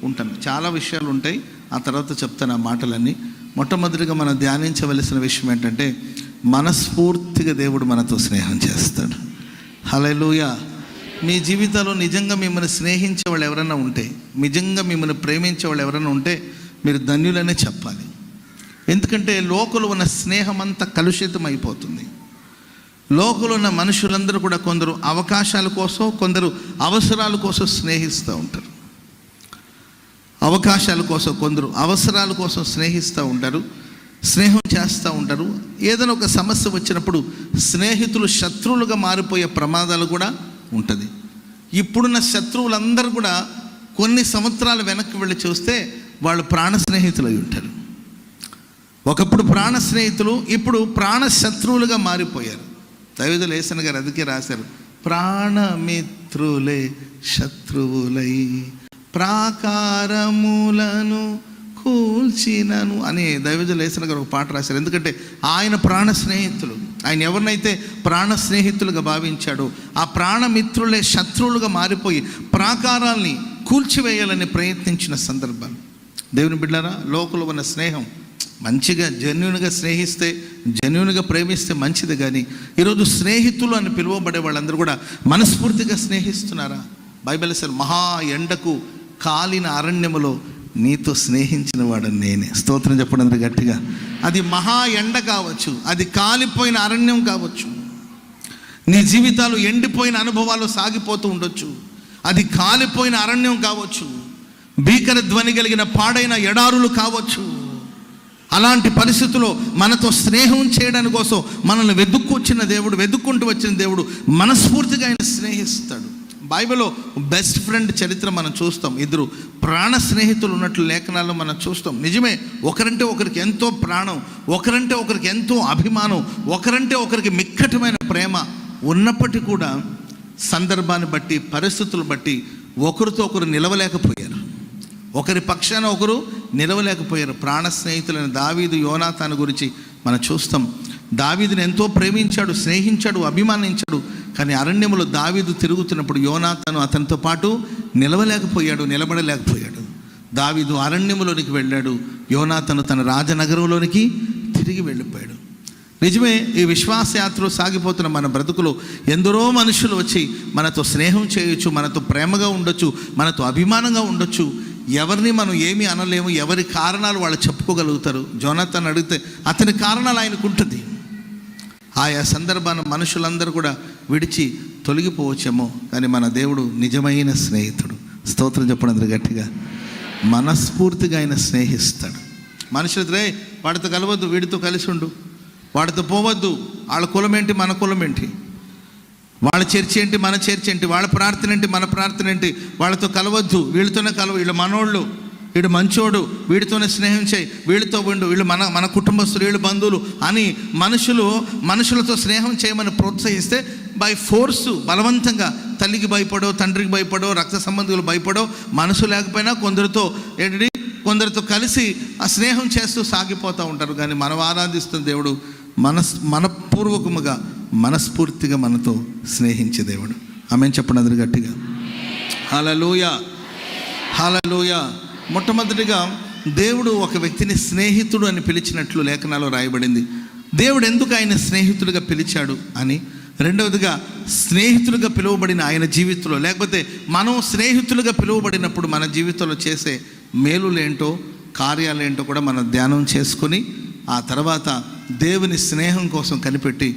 ఉంటాను. చాలా విషయాలు ఉంటాయి, ఆ తర్వాత చెప్తాను ఆ మాటలన్నీ. మొట్టమొదటిగా మనం ధ్యానించవలసిన విషయం ఏంటంటే, మనస్ఫూర్తిగా దేవుడు మనతో స్నేహం చేస్తాడు. హల్లెలూయా. మీ జీవితంలో నిజంగా మిమ్మల్ని స్నేహించే వాళ్ళు ఎవరైనా ఉంటే, నిజంగా మిమ్మల్ని ప్రేమించే వాళ్ళు ఎవరైనా ఉంటే మీరు ధన్యులనే చెప్పాలి. ఎందుకంటే లోకంలో ఉన్న స్నేహం అంతా కలుషితం అయిపోతుంది. లోకంలో ఉన్న మనుషులందరూ కూడా కొందరు అవకాశాల కోసం, కొందరు అవసరాల కోసం స్నేహిస్తూ ఉంటారు. అవకాశాల కోసం, కొందరు అవసరాల కోసం స్నేహిస్తూ ఉంటారు, స్నేహం చేస్తూ ఉంటారు. ఏదైనా ఒక సమస్య వచ్చినప్పుడు స్నేహితులు శత్రువులుగా మారిపోయే ప్రమాదాలు కూడా ఉంటుంది. ఇప్పుడున్న శత్రువులందరూ కూడా కొన్ని సంవత్సరాల వెనక్కి వెళ్ళి చూస్తే వాళ్ళు ప్రాణ స్నేహితులు అయి ఉంటారు. ఒకప్పుడు ప్రాణ స్నేహితులు, ఇప్పుడు ప్రాణ శత్రువులుగా మారిపోయారు. దైవజనులు యేసన్న గారు అందుకే రాశారు, ప్రాణమిత్రులే శత్రువులై ప్రాకారములను కూల్చినను అని దైవజనులు యేసన్న గారు ఒక పాట రాశారు. ఎందుకంటే ఆయన ప్రాణ స్నేహితులు, ఆయన ఎవరినైతే ప్రాణ స్నేహితులుగా భావించాడో ఆ ప్రాణమిత్రులే శత్రువులుగా మారిపోయి ప్రాకారాల్ని కూల్చివేయాలని ప్రయత్నించిన సందర్భాలు. దేవుని బిడ్డలారా, లోకంలో ఉన్న స్నేహం మంచిగా జెన్యూన్గా స్నేహిస్తే, జెన్యూన్గా ప్రేమిస్తే మంచిది. కానీ ఈరోజు స్నేహితులు అని పిలువబడే వాళ్ళందరూ కూడా మనస్ఫూర్తిగా స్నేహిస్తున్నారా? బైబిల్ అసలు మహా ఎండకు కాలిన అరణ్యములో నీతో స్నేహించిన వాడని నేనే. స్తోత్రం చెప్పడం గట్టిగా. అది మహా ఎండ కావచ్చు, అది కాలిపోయిన అరణ్యం కావచ్చు, నీ జీవితాలు ఎండిపోయిన అనుభవాలు సాగిపోతూ ఉండొచ్చు, అది కాలిపోయిన అరణ్యం కావచ్చు, భీకర ధ్వని కలిగిన పాడైన ఎడారులు కావచ్చు. అలాంటి పరిస్థితుల్లో మనతో స్నేహం చేయడానికి కోసం మనల్ని వెతుక్కుంటూ వచ్చిన దేవుడు మనస్ఫూర్తిగా ఆయన స్నేహిస్తాడు. బైబిల్లో బెస్ట్ ఫ్రెండ్ చరిత్ర మనం చూస్తాం. ఇద్దరు ప్రాణ స్నేహితులు ఉన్నట్లు లేఖనాల్లో మనం చూస్తాం. నిజమే, ఒకరంటే ఒకరికి ఎంతో ప్రాణం, ఒకరంటే ఒకరికి ఎంతో అభిమానం, ఒకరంటే ఒకరికి మిక్కటమైన ప్రేమ ఉన్నప్పటికీ కూడా సందర్భాన్ని బట్టి, పరిస్థితులు బట్టి ఒకరితో ఒకరు నిలవలేకపోయారు, ఒకరి పక్షాన ఒకరు నిలవలేకపోయారు. ప్రాణ స్నేహితులైన దావీదు, యోనాతాను గురించి మనం చూస్తాం. దావీదుని ఎంతో ప్రేమించాడు, స్నేహించాడు, అభిమానించాడు. కానీ అరణ్యములో దావీదు తిరుగుతున్నప్పుడు యోనాతాను అతనితో పాటు నిలబడలేకపోయాడు. దావీదు అరణ్యములోనికి వెళ్ళాడు, యోనాతాను తన రాజనగరంలోనికి తిరిగి వెళ్ళిపోయాడు. నిజమే, ఈ విశ్వాసయాత్రలో సాగిపోతున్న మన బ్రతుకులో ఎందరో మనుషులు వచ్చి మనతో స్నేహం చేయొచ్చు, మనతో ప్రేమగా ఉండొచ్చు, మనతో అభిమానంగా ఉండొచ్చు. ఎవరిని మనం ఏమీ అనలేము, ఎవరి కారణాలు వాళ్ళు చెప్పుకోగలుగుతారు. జోనాతాన్ అడిగితే అతని కారణాలు ఆయనకు ఉంటుంది. ఆయా సందర్భాన్ని మనుషులందరూ కూడా విడిచి తొలగిపోవచ్చేమో, కానీ మన దేవుడు నిజమైన స్నేహితుడు. స్తోత్రం చెప్పడం గట్టిగా. మనస్ఫూర్తిగా ఆయన స్నేహిస్తాడు. మనుషులతో వాడితో కలవద్దు, వీడితో కలిసి ఉండు, వాడితో పోవద్దు, వాళ్ళ కులం ఏంటి మన కులం ఏంటి, వాళ్ళ చర్చ ఏంటి మన చర్చ ఏంటి, వాళ్ళ ప్రార్థన ఏంటి మన ప్రార్థన ఏంటి, వాళ్ళతో కలవద్దు, వీళ్ళతోనే కలవ, వీళ్ళు మనోళ్ళు, వీడు మంచోడు, వీడితోనే స్నేహం చేయి, వీళ్ళతో ఉండు, వీళ్ళు మన కుటుంబస్తులు, వీళ్ళు బంధువులు అని మనుషులతో స్నేహం చేయమని ప్రోత్సహిస్తే బై ఫోర్సు, బలవంతంగా తల్లికి భయపడో, తండ్రికి భయపడో, రక్త సంబంధులు భయపడో, మనసు లేకపోయినా కొందరితో కలిసి ఆ స్నేహం చేస్తూ సాగిపోతూ ఉంటారు. కానీ మనం ఆరాధిస్తున్న దేవుడు మనపూర్వకముగా మనస్ఫూర్తిగా మనతో స్నేహించే దేవుడు. ఆమేన్ చెప్పండి అందరూ గట్టిగా. హల్లెలూయా, హల్లెలూయా. మొట్టమొదటిగా దేవుడు ఒక వ్యక్తిని స్నేహితుడు అని పిలిచినట్లు లేఖనాల్లో రాయబడింది. దేవుడు ఎందుకు ఆయన స్నేహితుడిగా పిలిచాడు అని. రెండవదిగా స్నేహితులుగా పిలువబడిన ఆయన జీవితంలో, లేకపోతే మనం స్నేహితులుగా పిలువబడినప్పుడు మన జీవితంలో చేసే మేలులేంటో, కార్యాలేంటో కూడా మనం ధ్యానం చేసుకొని ఆ తర్వాత దేవుని స్నేహం కోసం కనిపెట్టి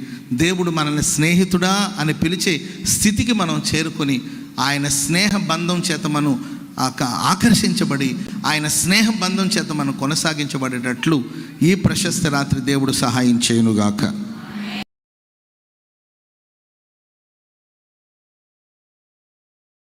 దేవుడు మనల్ని స్నేహితుడా అని పిలిచే స్థితికి మనం చేరుకొని ఆయన స్నేహ బంధం చేత మనం ఆకర్షించబడి ఆయన స్నేహ బంధం చేత మనం కొనసాగించబడేటట్లు ఈ ప్రశస్త రాత్రి దేవుడు సహాయం చేయునుగాక.